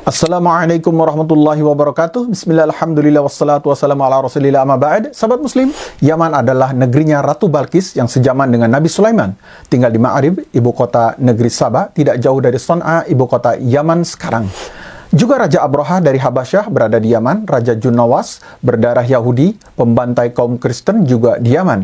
Assalamualaikum warahmatullahi wabarakatuh. Bismillah, alhamdulillah, wassalatu wassalamu ala rasulillah, amma ba'd. Sahabat muslim, Yaman adalah negerinya Ratu Balqis yang sejaman dengan Nabi Sulaiman. Tinggal di Ma'rib, ibu kota negeri Sabah, tidak jauh dari Son'a, ibu kota Yaman sekarang. Juga Raja Abraha dari Habasyah berada di Yaman, Raja Junawas berdarah Yahudi, pembantai kaum Kristen juga di Yaman.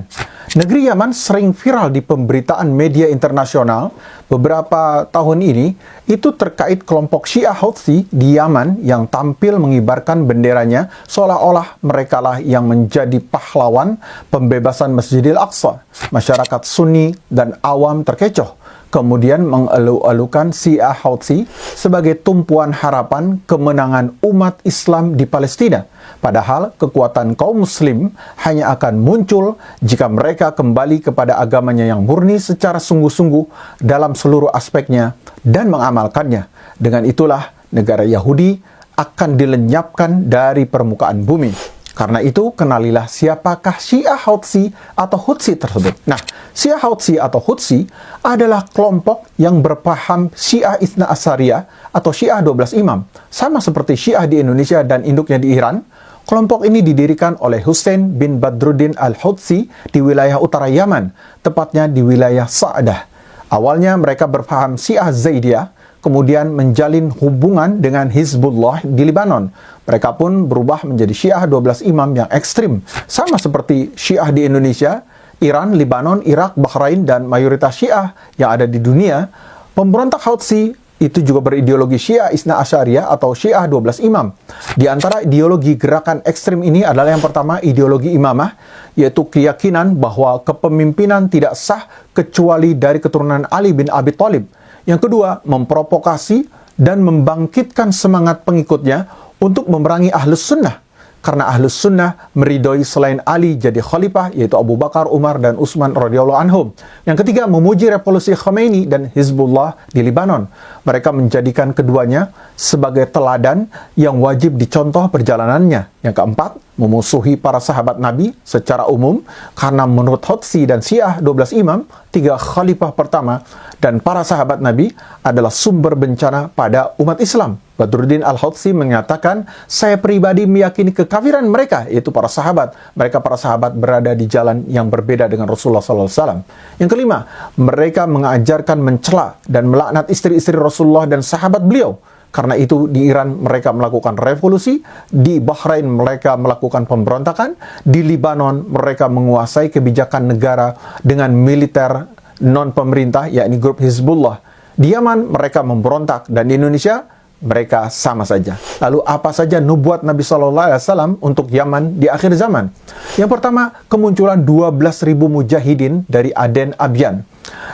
Negeri Yaman sering viral di pemberitaan media internasional beberapa tahun ini, itu terkait kelompok Syiah Houthi di Yaman yang tampil mengibarkan benderanya seolah-olah merekalah yang menjadi pahlawan pembebasan Masjidil Aqsa. Masyarakat Sunni dan awam terkecoh, kemudian mengeluh-elukan Syiah Houthi sebagai tumpuan harapan kemenangan umat Islam di Palestina. Padahal kekuatan kaum muslim hanya akan muncul jika mereka kembali kepada agamanya yang murni secara sungguh-sungguh dalam seluruh aspeknya dan mengamalkannya. Dengan itulah negara Yahudi akan dilenyapkan dari permukaan bumi. Karena itu, kenalilah siapakah Syiah Houthi atau Hutsi tersebut. Nah, Syiah Houthi atau Hutsi adalah kelompok yang berpaham Syiah Itsna Asyariyah atau Syiah 12 Imam. Sama seperti Syiah di Indonesia dan induknya di Iran, kelompok ini didirikan oleh Hussein bin Badruddin al-Hutsi di wilayah utara Yaman, tepatnya di wilayah Sa'dah. Awalnya mereka berpaham Syiah Zaidiyah, kemudian menjalin hubungan dengan Hizbullah di Libanon. Mereka pun berubah menjadi Syiah 12 Imam yang ekstrim. Sama seperti Syiah di Indonesia, Iran, Libanon, Irak, Bahrain, dan mayoritas Syiah yang ada di dunia, pemberontak Houthi itu juga berideologi Syiah Itsna Asyariyah atau Syiah 12 Imam. Di antara ideologi gerakan ekstrim ini adalah yang pertama, ideologi imamah, yaitu keyakinan bahwa kepemimpinan tidak sah kecuali dari keturunan Ali bin Abi Thalib. Yang kedua, memprovokasi dan membangkitkan semangat pengikutnya untuk memerangi Ahlus Sunnah. Karena Ahlus Sunnah meridhoi selain Ali jadi khalifah, yaitu Abu Bakar, Umar, dan Utsman radhiyallahu anhum. Yang ketiga, memuji revolusi Khomeini dan Hizbullah di Libanon. Mereka menjadikan keduanya sebagai teladan yang wajib dicontoh perjalanannya. Yang keempat, memusuhi para sahabat Nabi secara umum, karena menurut Hutsi dan Syiah 12 Imam, 3 khalifah pertama dan para sahabat Nabi adalah sumber bencana pada umat Islam. Badruddin al-Hutsi menyatakan, saya pribadi meyakini kekafiran mereka, yaitu para sahabat. Mereka para sahabat berada di jalan yang berbeda dengan Rasulullah SAW. Yang kelima, mereka mengajarkan mencela dan melaknat istri-istri Rasulullah dan sahabat beliau. Karena itu di Iran mereka melakukan revolusi, di Bahrain mereka melakukan pemberontakan, di Libanon mereka menguasai kebijakan negara dengan militer non-pemerintah, yakni grup Hizbullah. Di Yaman mereka memberontak, dan di Indonesia mereka sama saja. Lalu apa saja nubuat Nabi SAW untuk Yaman di akhir zaman? Yang pertama, kemunculan 12.000 mujahidin dari Aden Abyan.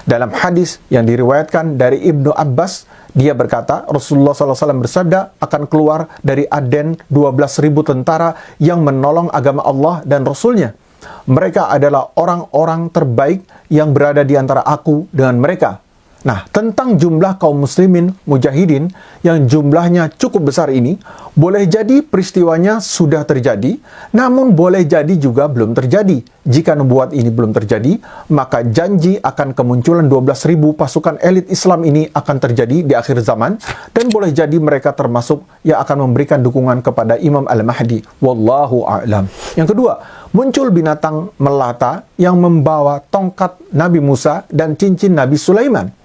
Dalam hadis yang diriwayatkan dari Ibnu Abbas, dia berkata, Rasulullah SAW bersabda, akan keluar dari Aden 12.000 tentara yang menolong agama Allah dan Rasulnya. Mereka adalah orang-orang terbaik yang berada di antara aku dengan mereka. Nah, tentang jumlah kaum muslimin mujahidin yang jumlahnya cukup besar ini, boleh jadi peristiwanya sudah terjadi, namun boleh jadi juga belum terjadi. Jika nubuat ini belum terjadi, maka janji akan kemunculan 12.000 pasukan elit Islam ini akan terjadi di akhir zaman, dan boleh jadi mereka termasuk yang akan memberikan dukungan kepada Imam Al-Mahdi. Wallahu a'lam. Yang kedua, muncul binatang melata yang membawa tongkat Nabi Musa dan cincin Nabi Sulaiman.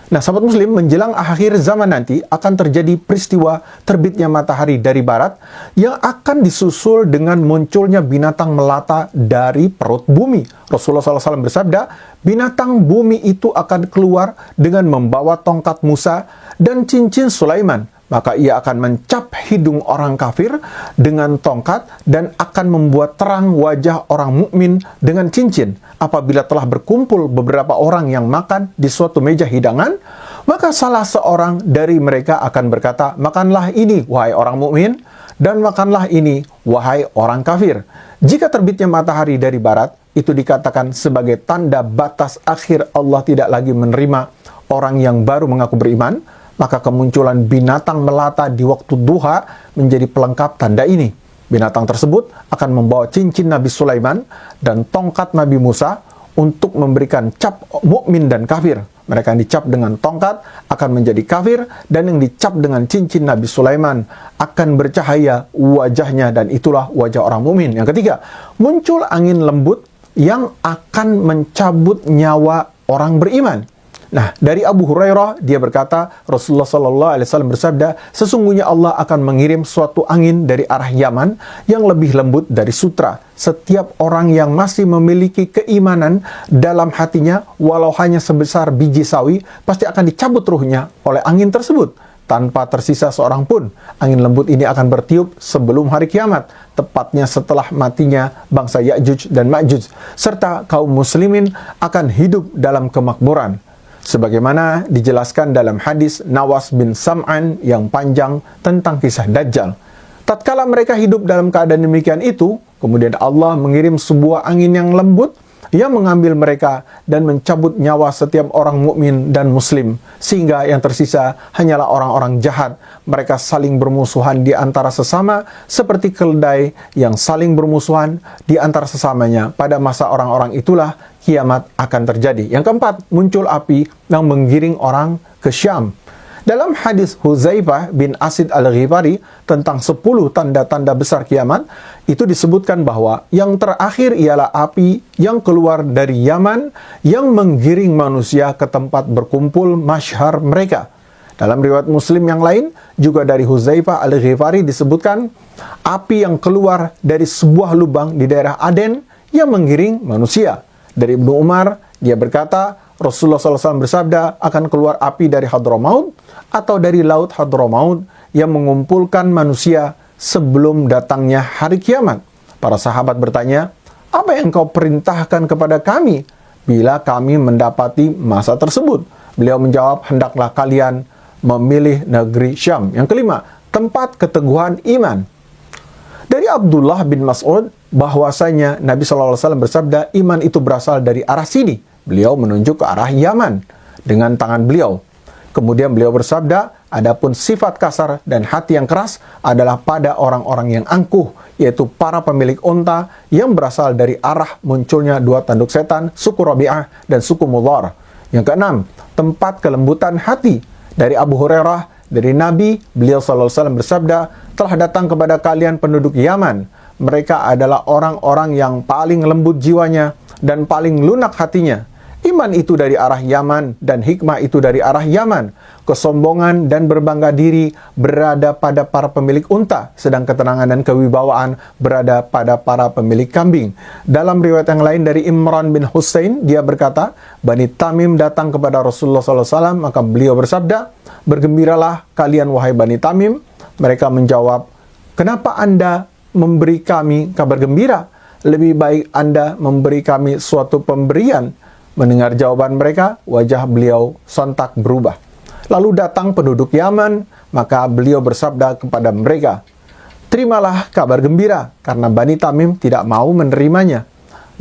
Nah, sahabat muslim, menjelang akhir zaman nanti akan terjadi peristiwa terbitnya matahari dari barat yang akan disusul dengan munculnya binatang melata dari perut bumi. Rasulullah SAW bersabda, binatang bumi itu akan keluar dengan membawa tongkat Musa dan cincin Sulaiman. Maka ia akan mencap hidung orang kafir dengan tongkat dan akan membuat terang wajah orang mukmin dengan cincin. Apabila telah berkumpul beberapa orang yang makan di suatu meja hidangan, maka salah seorang dari mereka akan berkata, makanlah ini, wahai orang mukmin, dan makanlah ini, wahai orang kafir. Jika terbitnya matahari dari barat, itu dikatakan sebagai tanda batas akhir Allah tidak lagi menerima orang yang baru mengaku beriman, maka kemunculan binatang melata di waktu duha menjadi pelengkap tanda ini. Binatang tersebut akan membawa cincin Nabi Sulaiman dan tongkat Nabi Musa untuk memberikan cap mukmin dan kafir. mereka yang dicap dengan tongkat akan menjadi kafir, dan yang dicap dengan cincin Nabi Sulaiman akan bercahaya wajahnya, dan itulah wajah orang mukmin. Yang ketiga, muncul angin lembut yang akan mencabut nyawa orang beriman. Nah, dari Abu Hurairah, dia berkata, Rasulullah SAW bersabda, sesungguhnya Allah akan mengirim suatu angin dari arah Yaman yang lebih lembut dari sutra. Setiap orang yang masih memiliki keimanan dalam hatinya, walau hanya sebesar biji sawi, pasti akan dicabut ruhnya oleh angin tersebut. Tanpa tersisa seorang pun, angin lembut ini akan bertiup sebelum hari kiamat, tepatnya setelah matinya bangsa Ya'juj dan Ma'juj, serta kaum muslimin akan hidup dalam kemakmuran. Sebagaimana dijelaskan dalam hadis Nawas bin Sam'an yang panjang tentang kisah Dajjal. Tatkala mereka hidup dalam keadaan demikian itu, kemudian Allah mengirim sebuah angin yang lembut yang mengambil mereka dan mencabut nyawa setiap orang mukmin dan muslim, sehingga yang tersisa hanyalah orang-orang jahat. Mereka saling bermusuhan di antara sesama seperti keledai yang saling bermusuhan di antara sesamanya. Pada masa orang-orang itulah kiamat akan terjadi. Yang keempat, muncul api yang menggiring orang ke Syam. Dalam hadis Huzaifah bin Asid al-Ghifari tentang 10 tanda-tanda besar kiamat, itu disebutkan bahwa yang terakhir ialah api yang keluar dari Yaman yang menggiring manusia ke tempat berkumpul masyhar mereka. Dalam riwayat Muslim yang lain, juga dari Huzaifah al-Ghifari disebutkan api yang keluar dari sebuah lubang di daerah Aden yang menggiring manusia. Dari Ibnu Umar, dia berkata, Rasulullah SAW bersabda, akan keluar api dari Hadramaut atau dari laut Hadramaut yang mengumpulkan manusia sebelum datangnya hari kiamat. Para sahabat bertanya, apa yang kau perintahkan kepada kami bila kami mendapati masa tersebut? Beliau menjawab, hendaklah kalian memilih negeri Syam. Yang kelima, tempat keteguhan iman. Dari Abdullah bin Mas'ud, bahwasanya Nabi SAW bersabda, iman itu berasal dari arah sini. Beliau menunjuk ke arah Yaman dengan tangan beliau. Kemudian beliau bersabda, adapun sifat kasar dan hati yang keras adalah pada orang-orang yang angkuh, yaitu para pemilik unta yang berasal dari arah munculnya 2 tanduk setan, suku Rabi'ah dan suku Mudhar. Yang keenam, tempat kelembutan hati. Dari Abu Hurairah, dari Nabi, beliau SAW bersabda, telah datang kepada kalian penduduk Yaman. Mereka adalah orang-orang yang paling lembut jiwanya dan paling lunak hatinya. Iman itu dari arah Yaman dan hikmah itu dari arah Yaman. Kesombongan dan berbangga diri berada pada para pemilik unta, sedang ketenangan dan kewibawaan berada pada para pemilik kambing. Dalam riwayat yang lain dari Imran bin Husain, dia berkata, Bani Tamim datang kepada Rasulullah SAW, maka beliau bersabda, bergembiralah kalian wahai Bani Tamim. Mereka menjawab, kenapa Anda memberi kami kabar gembira? Lebih baik Anda memberi kami suatu pemberian. Mendengar jawaban mereka, wajah beliau sontak berubah. Lalu datang penduduk Yaman, maka beliau bersabda kepada mereka, terimalah kabar gembira, karena Bani Tamim tidak mau menerimanya.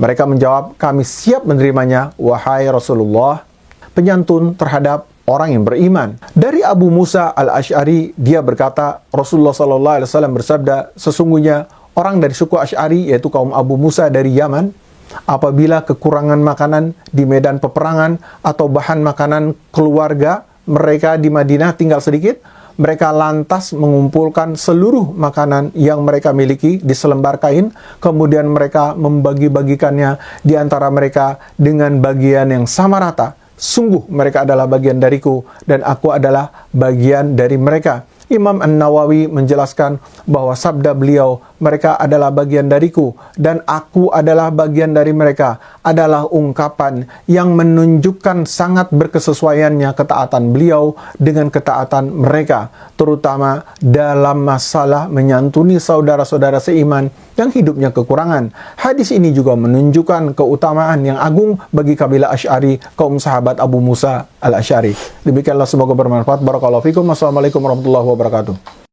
Mereka menjawab, kami siap menerimanya, wahai Rasulullah. Penyantun terhadap orang yang beriman. Dari Abu Musa al-Asy'ari, dia berkata, Rasulullah SAW bersabda, sesungguhnya orang dari suku Asy'ari, yaitu kaum Abu Musa dari Yaman, apabila kekurangan makanan di medan peperangan atau bahan makanan keluarga mereka di Madinah tinggal sedikit, mereka lantas mengumpulkan seluruh makanan yang mereka miliki di selembar kain, kemudian mereka membagi-bagikannya di antara mereka dengan bagian yang sama rata. Sungguh mereka adalah bagian dariku dan aku adalah bagian dari mereka. Imam An-Nawawi menjelaskan bahwa sabda beliau, mereka adalah bagian dariku dan aku adalah bagian dari mereka, adalah ungkapan yang menunjukkan sangat berkesesuaiannya ketaatan beliau dengan ketaatan mereka, terutama dalam masalah menyantuni saudara-saudara seiman yang hidupnya kekurangan. Hadis ini juga menunjukkan keutamaan yang agung bagi kabilah Asy'ari, kaum sahabat Abu Musa al-Asy'ari. Demikianlah, semoga bermanfaat. Barakallahu fikum. Wassalamualaikum warahmatullahi wabarakatuh.